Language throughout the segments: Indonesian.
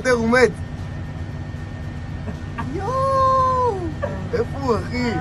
יותר הוא מת. יואו! איפה הוא, אחי?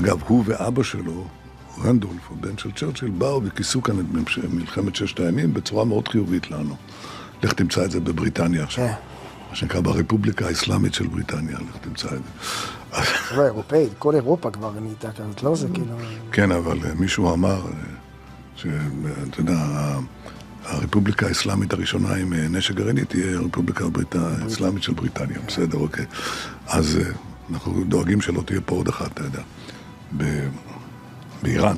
אגב, הוא ואבא שלו, רנדולף, הבן של צ'רצ'יל, באו וכיסו כאן את מלחמת ששת הימים בצורה מאוד חיובית לנו. לך תמצא את זה בבריטניה עכשיו. מה שנקרא ברפובליקה האסלאמית של בריטניה, לך תמצא את זה. חברה אירופאית, כל אירופה כבר נהייתה כזאת, לא זה כאילו... כן, אבל מישהו אמר שאתה יודע, הרפובליקה האסלאמית הראשונה עם נשק גרעיני תהיה הרפובליקה האסלאמית של בריטניה. בסדר, אוקיי. אז אנחנו דואגים שלא תהיה פה עוד אחת, אתה יודע. באיראן.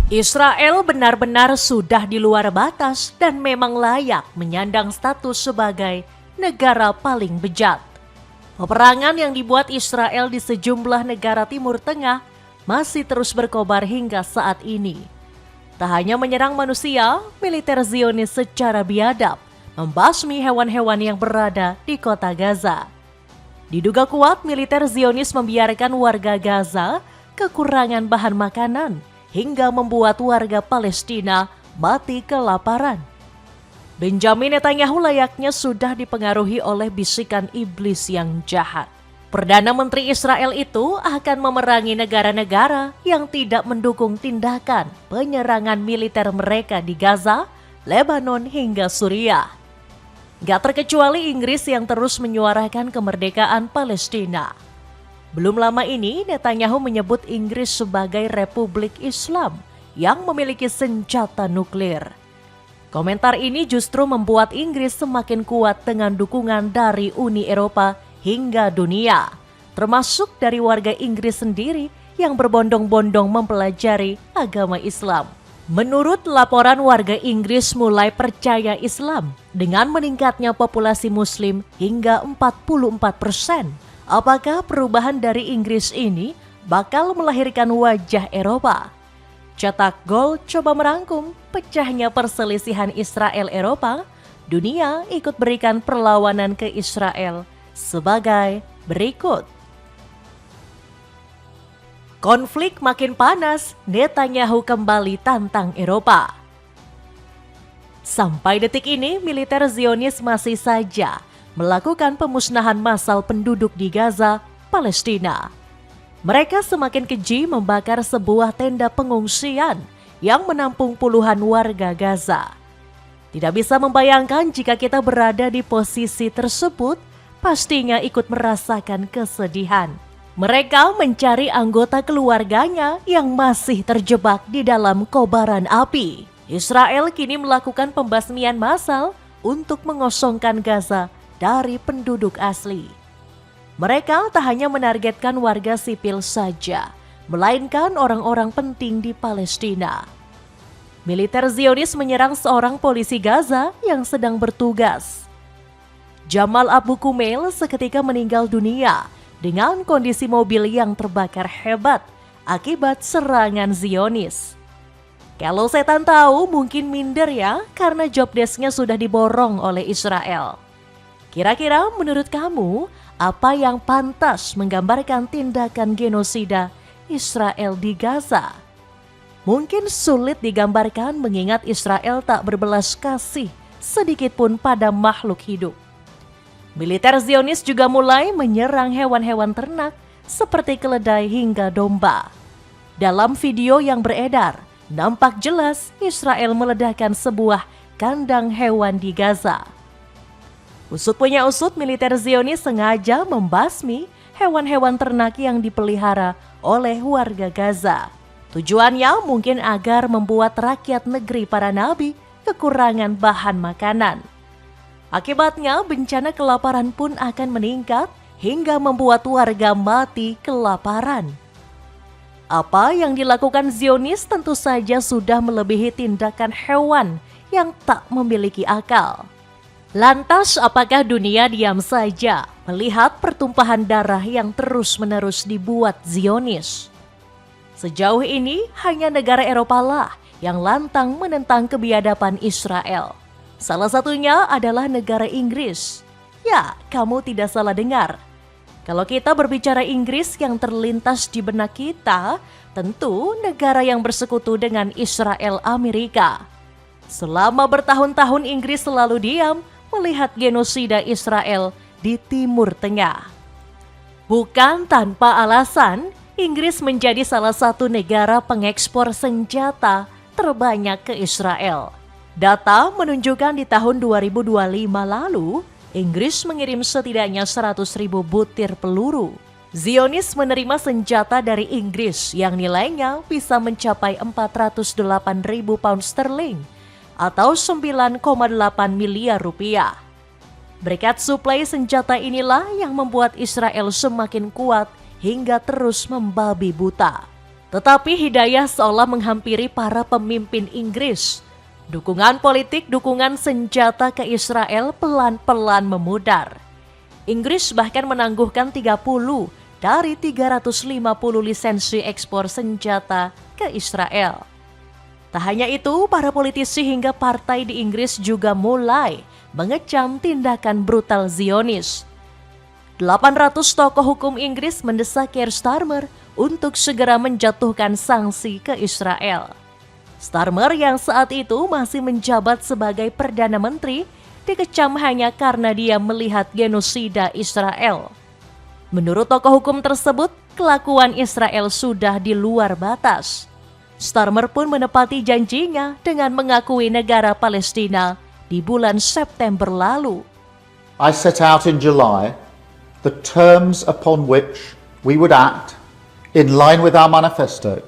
Israel benar-benar sudah di luar batas dan memang layak menyandang status sebagai negara paling bejat. Peperangan yang dibuat Israel di sejumlah negara Timur Tengah masih terus berkobar hingga saat ini. Tak hanya menyerang manusia, militer Zionis secara biadab membasmi hewan-hewan yang berada di kota Gaza. Diduga kuat militer Zionis membiarkan warga Gaza kekurangan bahan makanan hingga membuat warga Palestina mati kelaparan. Benjamin Netanyahu layaknya sudah dipengaruhi oleh bisikan iblis yang jahat. Perdana Menteri Israel itu akan memerangi negara-negara yang tidak mendukung tindakan penyerangan militer mereka di Gaza, Lebanon hingga Suriah. Gak terkecuali Inggris yang terus menyuarakan kemerdekaan Palestina. Belum lama ini Netanyahu menyebut Inggris sebagai Republik Islam yang memiliki senjata nuklir. Komentar ini justru membuat Inggris semakin kuat dengan dukungan dari Uni Eropa hingga dunia, termasuk dari warga Inggris sendiri yang berbondong-bondong mempelajari agama Islam. Menurut laporan, warga Inggris mulai percaya Islam dengan meningkatnya populasi Muslim hingga 44%. Apakah perubahan dari Inggris ini bakal melahirkan wajah Eropa? Cetak Gol coba merangkum pecahnya perselisihan Israel-Eropa. Dunia ikut berikan perlawanan ke Israel sebagai berikut. Konflik makin panas, Netanyahu kembali tantang Eropa. Sampai detik ini, militer Zionis masih saja melakukan pemusnahan massal penduduk di Gaza, Palestina. Mereka semakin keji membakar sebuah tenda pengungsian yang menampung puluhan warga Gaza. Tidak bisa membayangkan jika kita berada di posisi tersebut, pastinya ikut merasakan kesedihan. Mereka mencari anggota keluarganya yang masih terjebak di dalam kobaran api. Israel kini melakukan pembasmian massal untuk mengosongkan Gaza dari penduduk asli. Mereka tak hanya menargetkan warga sipil saja, melainkan orang-orang penting di Palestina. Militer Zionis menyerang seorang polisi Gaza yang sedang bertugas. Jamal Abu Kumail seketika meninggal dunia dengan kondisi mobil yang terbakar hebat akibat serangan Zionis. Kalau setan tahu mungkin minder ya, karena job desk-nya sudah diborong oleh Israel. Kira-kira menurut kamu, apa yang pantas menggambarkan tindakan genosida Israel di Gaza? Mungkin sulit digambarkan mengingat Israel tak berbelas kasih sedikit pun pada makhluk hidup. Militer Zionis juga mulai menyerang hewan-hewan ternak seperti keledai hingga domba. Dalam video yang beredar, nampak jelas Israel meledakkan sebuah kandang hewan di Gaza. Usut punya usut, militer Zionis sengaja membasmi hewan-hewan ternak yang dipelihara oleh warga Gaza. Tujuannya mungkin agar membuat rakyat negeri para nabi kekurangan bahan makanan. Akibatnya bencana kelaparan pun akan meningkat hingga membuat warga mati kelaparan. Apa yang dilakukan Zionis tentu saja sudah melebihi tindakan hewan yang tak memiliki akal. Lantas apakah dunia diam saja melihat pertumpahan darah yang terus-menerus dibuat Zionis? Sejauh ini hanya negara Eropa lah yang lantang menentang kebiadaban Israel. Salah satunya adalah negara Inggris. Ya, kamu tidak salah dengar. Kalau kita berbicara Inggris, yang terlintas di benak kita tentu negara yang bersekutu dengan Israel Amerika. Selama bertahun-tahun Inggris selalu diam melihat genosida Israel di Timur Tengah. Bukan tanpa alasan, Inggris menjadi salah satu negara pengekspor senjata terbanyak ke Israel. Data menunjukkan di tahun 2025 lalu, Inggris mengirim setidaknya 100.000 butir peluru. Zionis menerima senjata dari Inggris yang nilainya bisa mencapai 408.000 pound sterling atau 9,8 miliar rupiah. Berkat suplai senjata inilah yang membuat Israel semakin kuat hingga terus membabi buta. Tetapi hidayah seolah menghampiri para pemimpin Inggris. Dukungan politik, dukungan senjata ke Israel pelan-pelan memudar. Inggris bahkan menangguhkan 30 dari 350 lisensi ekspor senjata ke Israel. Tak hanya itu, para politisi hingga partai di Inggris juga mulai mengecam tindakan brutal Zionis. 800 tokoh hukum Inggris mendesak Keir Starmer untuk segera menjatuhkan sanksi ke Israel. Starmer yang saat itu masih menjabat sebagai Perdana Menteri dikecam hanya karena dia melihat genosida Israel. Menurut tokoh hukum tersebut, kelakuan Israel sudah di luar batas. Starmer pun menepati janjinya dengan mengakui negara Palestina di bulan September lalu. I set out in July the terms upon which we would act in line with our manifesto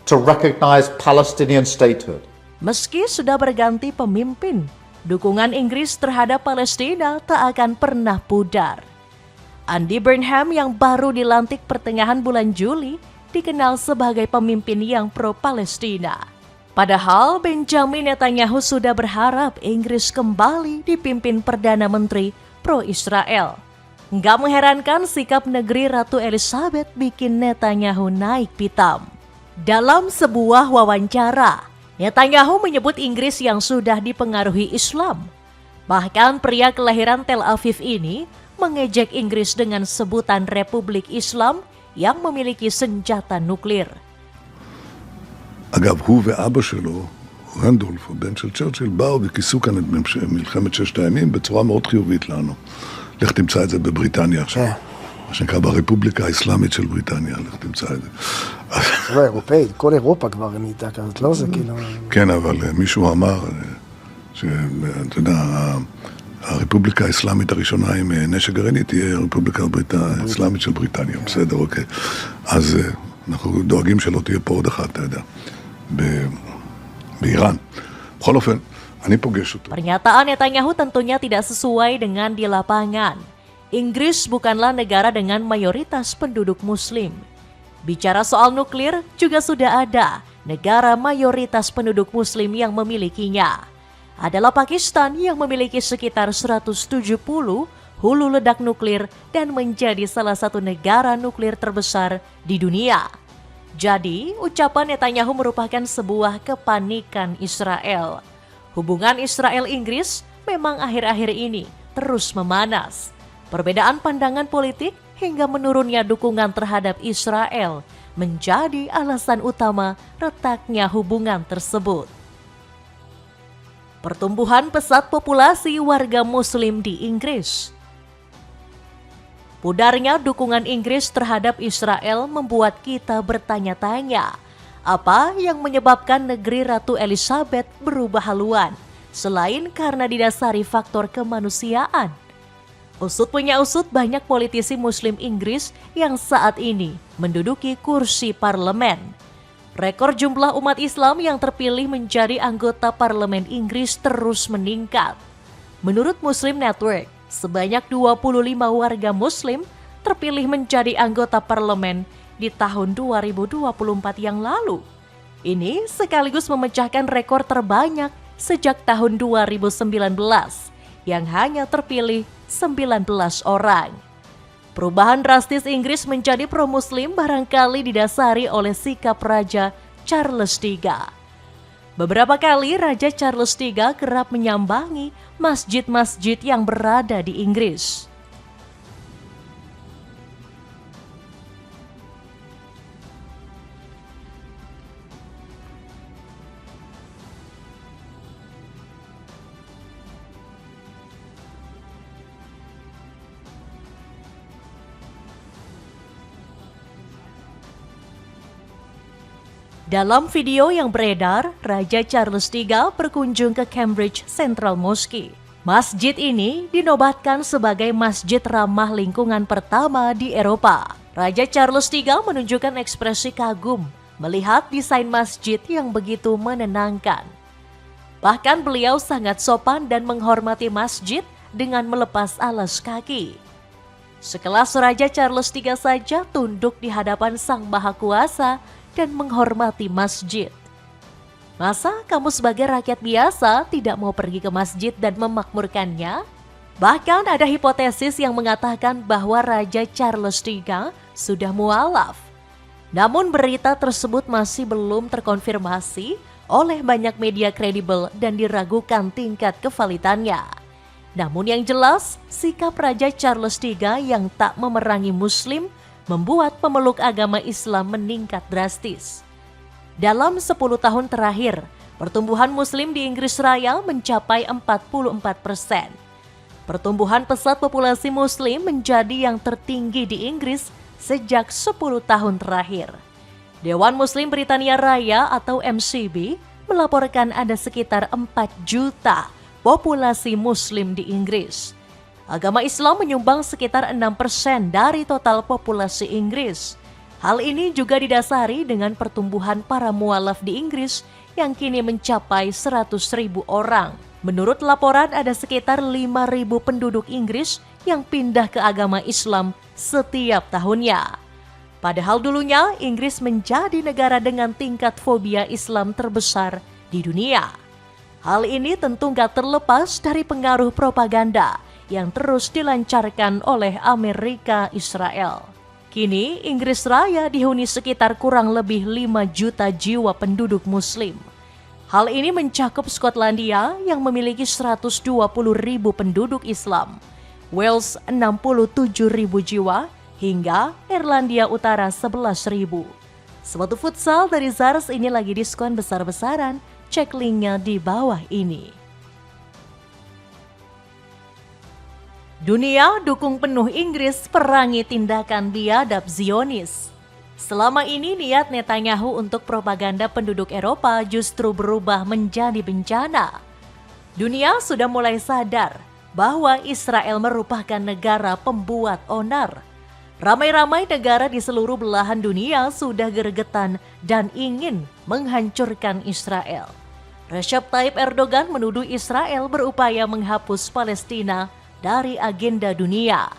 to recognize Palestinian statehood. Meski sudah berganti pemimpin, dukungan Inggris terhadap Palestina tak akan pernah pudar. Andy Burnham yang baru dilantik pertengahan bulan Juli dikenal sebagai pemimpin yang pro-Palestina. Padahal Benjamin Netanyahu sudah berharap Inggris kembali dipimpin Perdana Menteri pro-Israel. Nggak mengherankan sikap negeri Ratu Elizabeth bikin Netanyahu naik pitam. Dalam sebuah wawancara, Netanyahu menyebut Inggris yang sudah dipengaruhi Islam. Bahkan pria kelahiran Tel Aviv ini mengejek Inggris dengan sebutan Republik Islam yang memiliki senjata nuklir. אגב, הוא ואבא שלו, רנדולף, הבן של צ'רצ'יל, באו וכיסו כאן את מלחמת ששת הימים בצורה מאוד חיובית לנו. לך תמצא את זה בבריטניה עכשיו. מה שנקרא ברפובליקה האסלאמית של בריטניה, לך תמצא את זה. לא אירופאית, כל אירופה כבר נהייתה כזאת, לא זה כאילו... כן, אבל מישהו אמר שאתה יודע, הרפובליקה האסלאמית הראשונה עם נשק גרעיני תהיה הרפובליקה האסלאמית של בריטניה, בסדר, אוקיי. אז אנחנו דואגים שלא תהיה פה עוד אחת, אתה יודע, באיראן. בכל אופן, אני פוגש אותו. Pernyataan Netanyahu tentunya tidak sesuai dengan di lapangan. Inggris bukanlah negara dengan mayoritas penduduk muslim. Bicara soal nuklir, juga sudah ada negara mayoritas penduduk muslim yang memilikinya. Adalah Pakistan yang memiliki sekitar 170 hulu ledak nuklir dan menjadi salah satu negara nuklir terbesar di dunia. Jadi, ucapan Netanyahu merupakan sebuah kepanikan Israel. Hubungan Israel-Inggris memang akhir-akhir ini terus memanas. Perbedaan pandangan politik hingga menurunnya dukungan terhadap Israel menjadi alasan utama retaknya hubungan tersebut. Pertumbuhan pesat populasi warga muslim di Inggris. Pudarnya dukungan Inggris terhadap Israel membuat kita bertanya-tanya, apa yang menyebabkan negeri Ratu Elizabeth berubah haluan selain karena didasari faktor kemanusiaan. Usut punya usut, banyak politisi Muslim Inggris yang saat ini menduduki kursi parlemen. Rekor jumlah umat Islam yang terpilih menjadi anggota parlemen Inggris terus meningkat. Menurut Muslim Network, sebanyak 25 warga Muslim terpilih menjadi anggota parlemen di tahun 2024 yang lalu. Ini sekaligus memecahkan rekor terbanyak sejak tahun 2019 yang hanya terpilih 19 orang. Perubahan drastis Inggris menjadi pro-Muslim barangkali didasari oleh sikap Raja Charles III. Beberapa kali Raja Charles III kerap menyambangi masjid-masjid yang berada di Inggris. Dalam video yang beredar, Raja Charles III berkunjung ke Cambridge Central Mosque. Masjid ini dinobatkan sebagai masjid ramah lingkungan pertama di Eropa. Raja Charles III menunjukkan ekspresi kagum melihat desain masjid yang begitu menenangkan. Bahkan beliau sangat sopan dan menghormati masjid dengan melepas alas kaki. Sekelas Raja Charles III saja tunduk di hadapan Sang Maha Kuasa dan menghormati masjid. Masa kamu sebagai rakyat biasa tidak mau pergi ke masjid dan memakmurkannya? Bahkan ada hipotesis yang mengatakan bahwa Raja Charles III sudah mualaf. Namun berita tersebut masih belum terkonfirmasi oleh banyak media kredibel dan diragukan tingkat kevalitannya. Namun yang jelas, sikap Raja Charles III yang tak memerangi Muslim membuat pemeluk agama Islam meningkat drastis. Dalam 10 tahun terakhir, pertumbuhan Muslim di Inggris Raya mencapai 44%. Pertumbuhan pesat populasi Muslim menjadi yang tertinggi di Inggris sejak 10 tahun terakhir. Dewan Muslim Britania Raya atau MCB melaporkan ada sekitar 4 juta populasi Muslim di Inggris. Agama Islam menyumbang sekitar 6% dari total populasi Inggris. Hal ini juga didasari dengan pertumbuhan para mualaf di Inggris yang kini mencapai 100.000 orang. Menurut laporan ada sekitar 5.000 penduduk Inggris yang pindah ke agama Islam setiap tahunnya. Padahal dulunya Inggris menjadi negara dengan tingkat fobia Islam terbesar di dunia. Hal ini tentu gak terlepas dari pengaruh propaganda yang terus dilancarkan oleh Amerika Israel. Kini Inggris Raya dihuni sekitar kurang lebih 5 juta jiwa penduduk Muslim. Hal ini mencakup Skotlandia yang memiliki 120.000 penduduk Islam, Wales 67.000 jiwa, hingga Irlandia Utara 11.000. Sepatu futsal dari Zars ini lagi diskon besar-besaran, cek linknya di bawah ini. Dunia dukung penuh Inggris perangi tindakan biadab Zionis. Selama ini niat Netanyahu untuk propaganda penduduk Eropa justru berubah menjadi bencana. Dunia sudah mulai sadar bahwa Israel merupakan negara pembuat onar. Ramai-ramai negara di seluruh belahan dunia sudah gregetan dan ingin menghancurkan Israel. Recep Tayyip Erdogan menuduh Israel berupaya menghapus Palestina dari agenda dunia.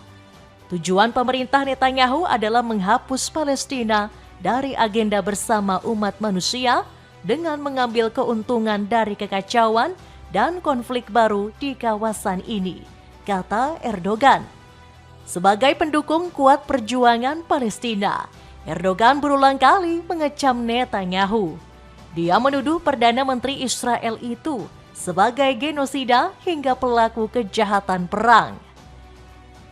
Tujuan pemerintah Netanyahu adalah menghapus Palestina dari agenda bersama umat manusia dengan mengambil keuntungan dari kekacauan dan konflik baru di kawasan ini, kata Erdogan. Sebagai pendukung kuat perjuangan Palestina, Erdogan berulang kali mengecam Netanyahu. Dia menuduh Perdana Menteri Israel itu sebagai genosida hingga pelaku kejahatan perang.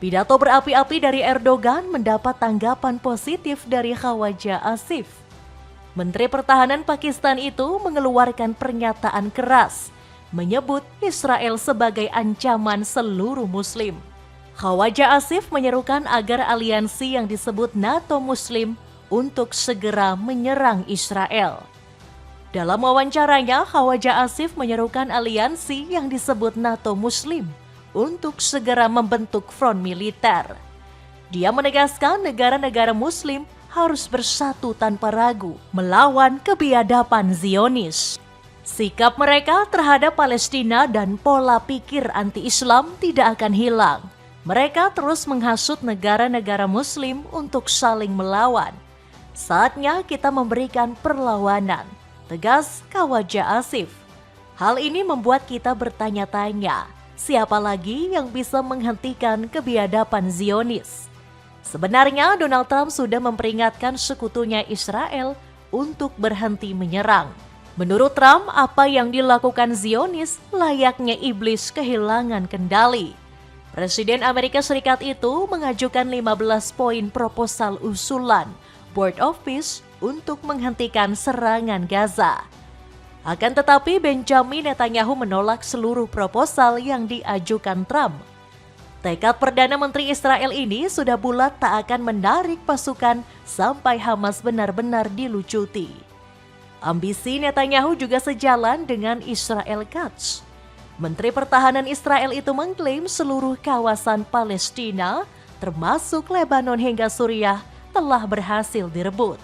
Pidato berapi-api dari Erdogan mendapat tanggapan positif dari Khawaja Asif. Menteri Pertahanan Pakistan itu mengeluarkan pernyataan keras, menyebut Israel sebagai ancaman seluruh Muslim. Khawaja Asif menyerukan agar aliansi yang disebut NATO Muslim untuk segera menyerang Israel. Dalam wawancaranya, Khawaja Asif menyerukan aliansi yang disebut NATO Muslim untuk segera membentuk front militer. Dia menegaskan negara-negara Muslim harus bersatu tanpa ragu melawan kebiadaban Zionis. Sikap mereka terhadap Palestina dan pola pikir anti-Islam tidak akan hilang. Mereka terus menghasut negara-negara Muslim untuk saling melawan. Saatnya kita memberikan perlawanan, tegas Khawaja Asif. Hal ini membuat kita bertanya-tanya, siapa lagi yang bisa menghentikan kebiadaban Zionis? Sebenarnya Donald Trump sudah memperingatkan sekutunya Israel untuk berhenti menyerang. Menurut Trump, apa yang dilakukan Zionis layaknya iblis kehilangan kendali. Presiden Amerika Serikat itu mengajukan 15 poin proposal usulan Board of Peace untuk menghentikan serangan Gaza. Akan tetapi Benjamin Netanyahu menolak seluruh proposal yang diajukan Trump. Tekad Perdana Menteri Israel ini sudah bulat tak akan menarik pasukan sampai Hamas benar-benar dilucuti. Ambisi Netanyahu juga sejalan dengan Israel Cuts. Menteri Pertahanan Israel itu mengklaim seluruh kawasan Palestina, termasuk Lebanon hingga Suriah, telah berhasil direbut.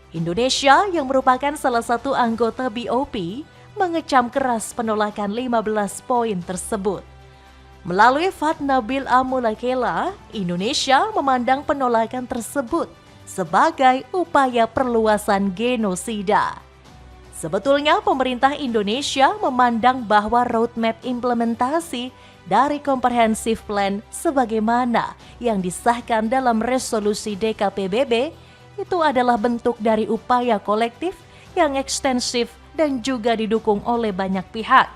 Indonesia yang merupakan salah satu anggota BOP mengecam keras penolakan 15 poin tersebut. Melalui Fatwa Nabil Amulakela, Indonesia memandang penolakan tersebut sebagai upaya perluasan genosida. Sebetulnya pemerintah Indonesia memandang bahwa roadmap implementasi dari Comprehensive Plan sebagaimana yang disahkan dalam resolusi DKPBB itu adalah bentuk dari upaya kolektif yang ekstensif dan juga didukung oleh banyak pihak.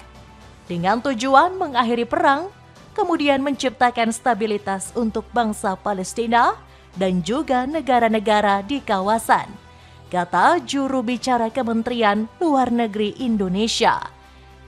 Dengan tujuan mengakhiri perang, kemudian menciptakan stabilitas untuk bangsa Palestina dan juga negara-negara di kawasan, kata juru bicara Kementerian Luar Negeri Indonesia.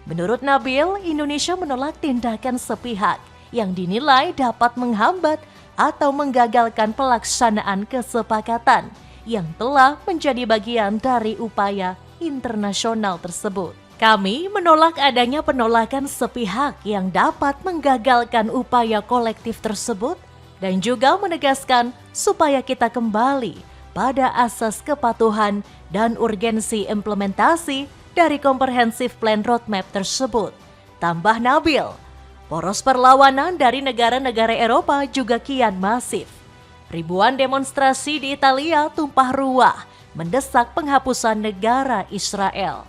Menurut Nabil, Indonesia menolak tindakan sepihak yang dinilai dapat menghambat atau menggagalkan pelaksanaan kesepakatan yang telah menjadi bagian dari upaya internasional tersebut. Kami menolak adanya penolakan sepihak yang dapat menggagalkan upaya kolektif tersebut dan juga menegaskan supaya kita kembali pada asas kepatuhan dan urgensi implementasi dari Comprehensive Plan Roadmap tersebut. Tambah Nabil, poros perlawanan dari negara-negara Eropa juga kian masif. Ribuan demonstrasi di Italia tumpah ruah mendesak penghapusan negara Israel.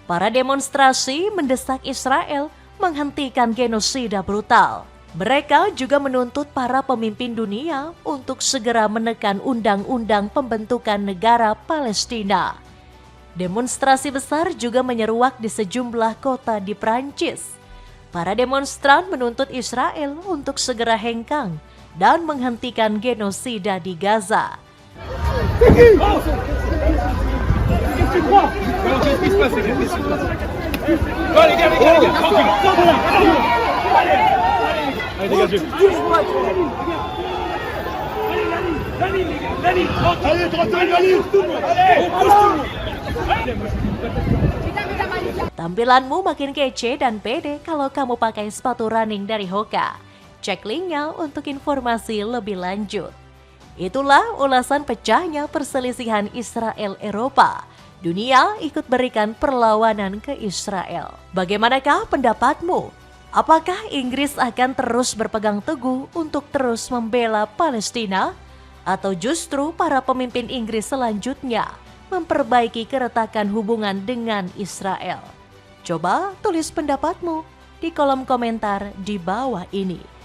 Para demonstrasi mendesak Israel menghentikan genosida brutal. Mereka juga menuntut para pemimpin dunia untuk segera menekan undang-undang pembentukan negara Palestina. Demonstrasi besar juga menyeruak di sejumlah kota di Prancis. Para demonstran menuntut Israel untuk segera hengkang dan menghentikan genosida di Gaza. Tampilanmu makin kece dan pede kalau kamu pakai sepatu running dari Hoka. Cek linknya untuk informasi lebih lanjut. Itulah ulasan pecahnya perselisihan Israel-Eropa. Dunia ikut berikan perlawanan ke Israel. Bagaimanakah pendapatmu? Apakah Inggris akan terus berpegang teguh untuk terus membela Palestina? Atau justru para pemimpin Inggris selanjutnya memperbaiki keretakan hubungan dengan Israel? Coba tulis pendapatmu di kolom komentar di bawah ini.